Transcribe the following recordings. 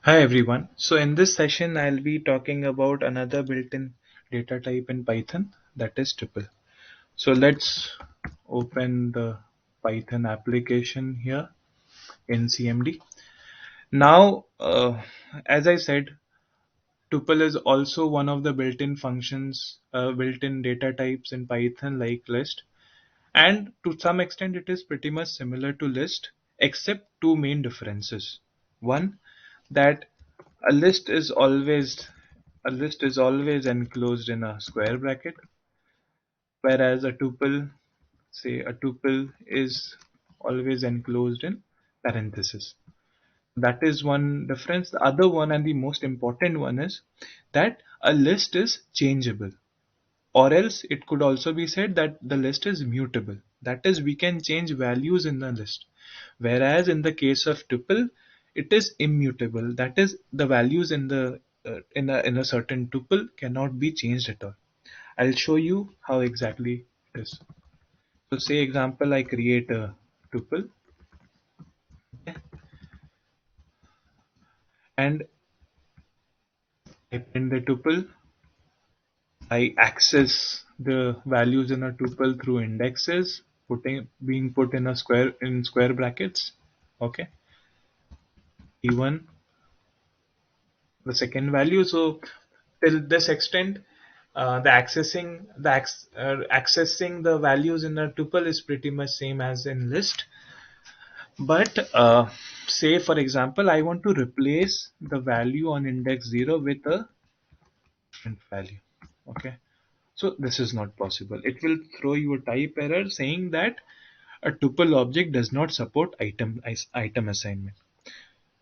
Hi everyone. So in this session, I'll be talking about another built-in data type in Python, that is tuple. So let's open the Python application here in CMD. Now, as I said, tuple is also one of the built-in functions, built-in data types in Python like list. And to some extent, it is pretty much similar to list, except two main differences. One, that a list is always a list is always enclosed in a square bracket, whereas a tuple is always enclosed in parentheses. That is one difference. The other one, and the most important one, is that a list is changeable. Or else it could also be said that the list is mutable. That is, we can change values in the list. Whereas in the case of tuple, it is immutable. That is, the values in the in a certain tuple cannot be changed at all. I'll show you how exactly it is. So say example, I create a tuple, okay, and I print the tuple. I access the values in a tuple through indexes, being put in a square brackets. Okay, E1, the second value. So till this extent, accessing the values in a tuple is pretty much same as in list. But say for example, I want to replace the value on index 0 with a different value. Okay, so this is not possible. It will throw you a type error saying that a tuple object does not support item assignment.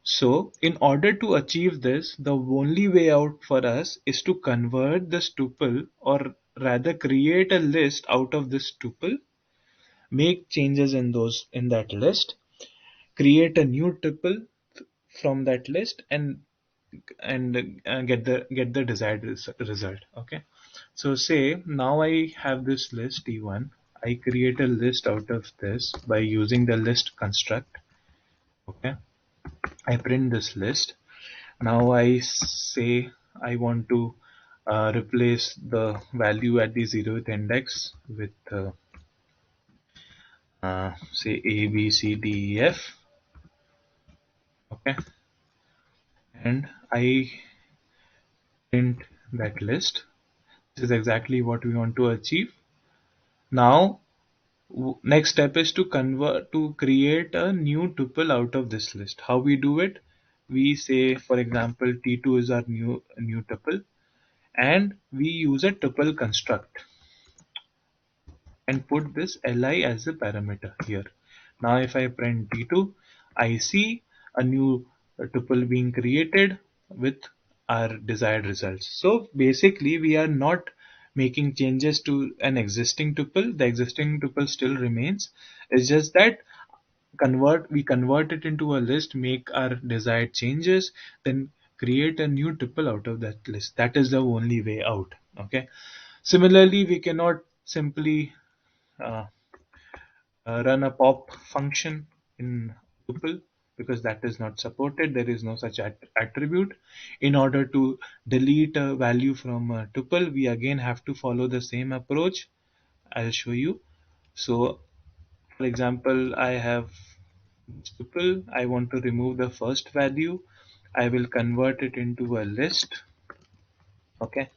So in order to achieve this, the only way out for us is to convert this tuple, or rather create a list out of this tuple, make changes in that list, create a new tuple from that list, and get the desired result. Okay, so say now I have this list E1. I create a list out of this by using the list construct. Okay, I print this list. Now I say I want to replace the value at the 0th index with say A, B, C, D, E, F. Okay, and I print that list. This is exactly what we want to achieve. Now, next step is to create a new tuple out of this list. How we do it? We say, for example, T2 is our new tuple, and we use a tuple construct and put this li as a parameter here. Now if I print t2, I see a new tuple being created with our desired results. So basically we are not making changes to an existing tuple. The existing tuple still remains. It's just that we convert it into a list, make our desired changes, then create a new tuple out of that list. That is the only way out. Okay, similarly we cannot simply uh, run a pop function in tuple, because that is not supported. There is no such attribute. In order to delete a value from a tuple, we again have to follow the same approach. I'll show you. So for example, I have this tuple. I want to remove the first value. I will convert it into a list. Okay,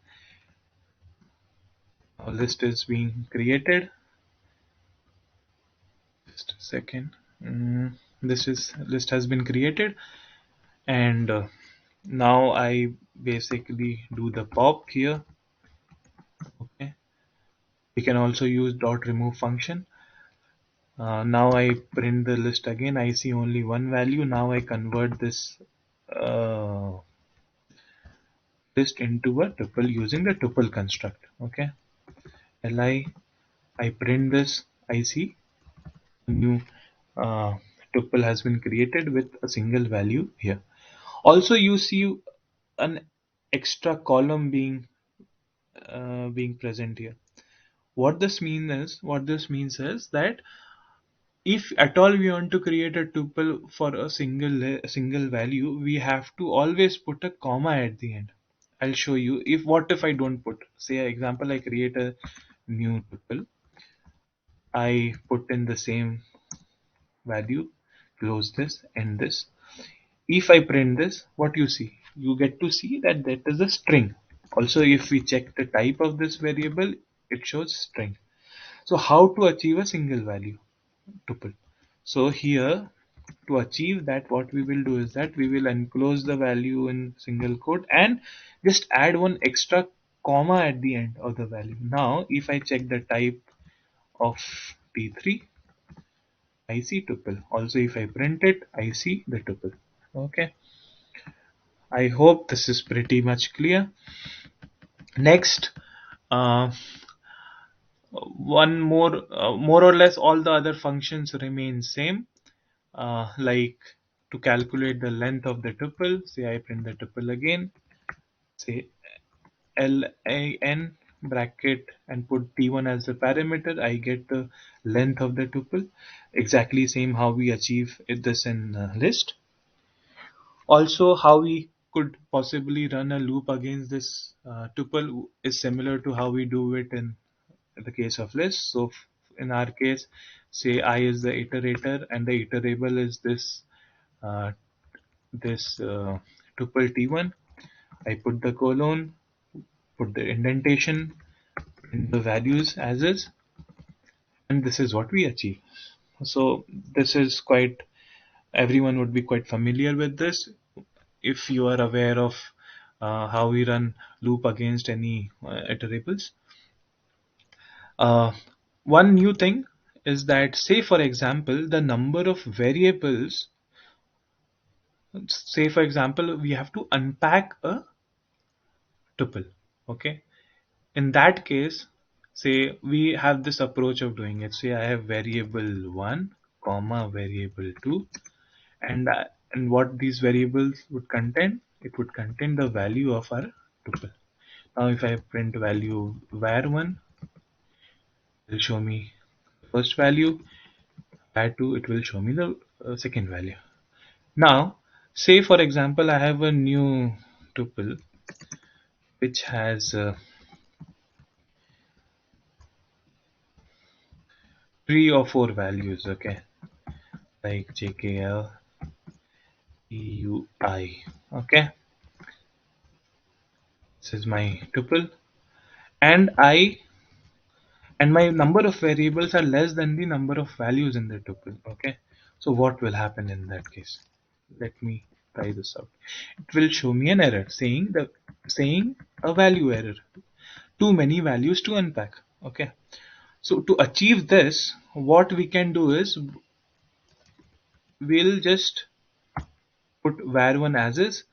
a list is being created. Just a second. This is list has been created, and now I basically do the pop here. Okay, we can also use dot remove function. Now I print the list again. I see only one value. Now I convert this uh, list into a tuple using the tuple construct. Okay, li, I print this. I see a new uh, tuple has been created with a single value here. Also, you see an extra column being present here. What this means is that if at all we want to create a tuple for a single value, we have to always put a comma at the end. I'll show you. If I don't put, say example, I create a new tuple, I put in the same value, close this, end this. If I print this, what you see? You get to see that that is a string. Also, if we check the type of this variable, it shows string. So how to achieve a single value tuple? So here, to achieve that, what we will do is that we will enclose the value in single quote and just add one extra comma at the end of the value. Now if I check the type of t3, I see tuple. Also if I print it, I see the tuple. Okay, I hope this is pretty much clear. Next, uh, one more or less all the other functions remain same. Like to calculate the length of the tuple, say I print the tuple again, say LAN bracket and put t1 as the parameter, I get the length of the tuple. Exactly same how we achieve this in list. Also, how we could possibly run a loop against this tuple is similar to how we do it in the case of list. So in our case, say I is the iterator and the iterable is uh, this tuple t1. I put the colon, put the indentation in the values as is, and this is what we achieve. So this is quite, everyone would be quite familiar with this if you are aware of how we run loop against any iterables. Uh, One new thing is that, say for example, the number of variables, say for example, we have to unpack a tuple. Okay, in that case, say we have this approach of doing it. Say I have variable 1 comma variable 2, and what these variables would contain, it would contain the value of our tuple. Now if I print value var1, it will show me the first value, var2 it will show me the second value. Now say for example I have a new tuple which has 3 or 4 values, okay, like jkl EUI. Okay, this is my tuple, and I and my number of variables are less than the number of values in the tuple. Okay, so what will happen in that case? Let me try this out. It will show me an error saying a value error. Too many values to unpack. Okay, so to achieve this, what we can do is we'll just put var1 as is,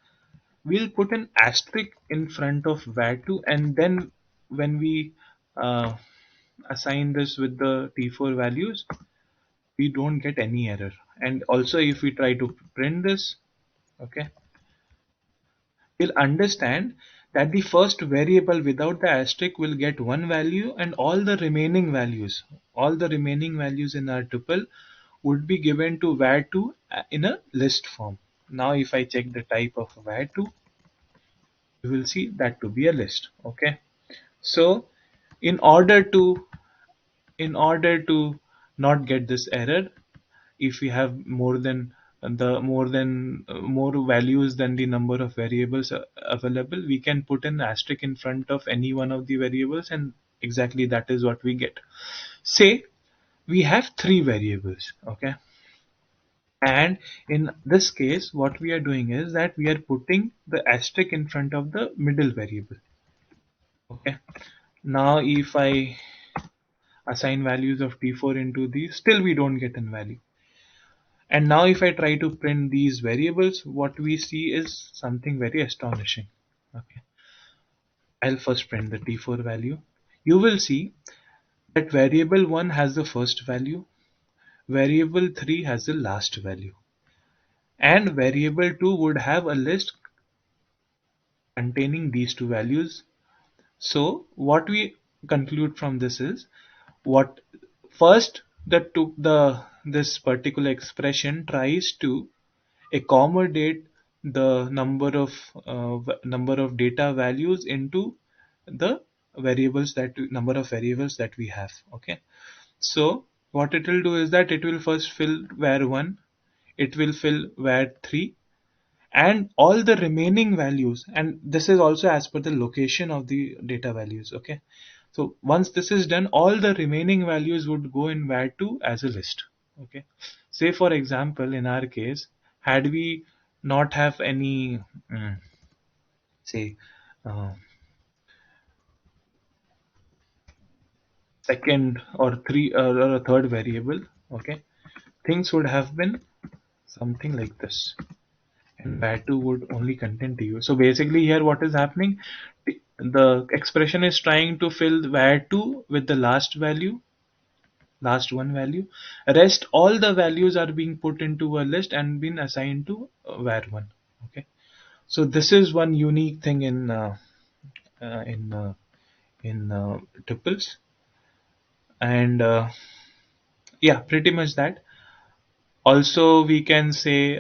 we'll put an asterisk in front of var2, and then when we uh, assign this with the t4 values, we don't get any error. And also if we try to print this, okay, we'll understand that the first variable without the asterisk will get one value, and all the remaining values in our tuple would be given to var2 in a list form. Now if I check the type of var2, you will see that to be a list. Okay, so in order to in order to not get this error, if we have more values than the number of variables available, we can put an asterisk in front of any one of the variables, and exactly that is what we get. Say we have 3 variables, okay, and in this case what we are doing is that we are putting the asterisk in front of the middle variable. Okay, now if I assign values of t4 into these, still we don't get a value. And now if I try to print these variables, what we see is something very astonishing. Okay, I'll first print the t4 value. You will see that variable 1 has the first value, variable 3 has the last value, and variable 2 would have a list containing these two values. So what we conclude from this is, what first the this particular expression tries to accommodate the number of data values into the number of variables that we have. Okay, so what it will do is that it will first fill var1, it will fill var3, and all the remaining values, and this is also as per the location of the data values. Okay, so once this is done, all the remaining values would go in var2 as a list. Okay, say for example, in our case, had we not have any say uh, second or three or a third variable, okay, things would have been something like this, and var2 would only contain tu. So basically here what is happening, the expression is trying to fill var2 with the last one value. Rest all the values are being put into a list and been assigned to var1. Okay, so this is one unique thing uh, in uh, in tuples, and yeah, pretty much that. Also we can say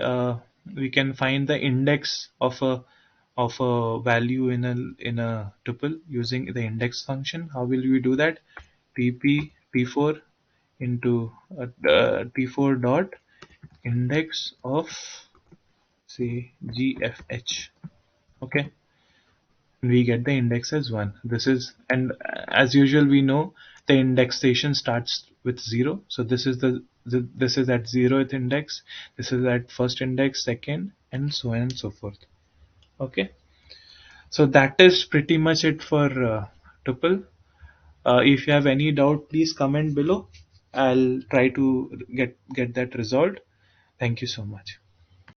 we can find the index of a value in a tuple using the index function. How will we do that? T4 into t4 dot index of, say, gfh. Okay, we get the index as 1. This is, and as usual we know the indexation starts with 0, so this is this is at 0th index, this is at first index, second, and so on and so forth. Okay, so that is pretty much it for tuple. If you have any doubt, please comment below. I'll try to get that resolved. Thank you so much.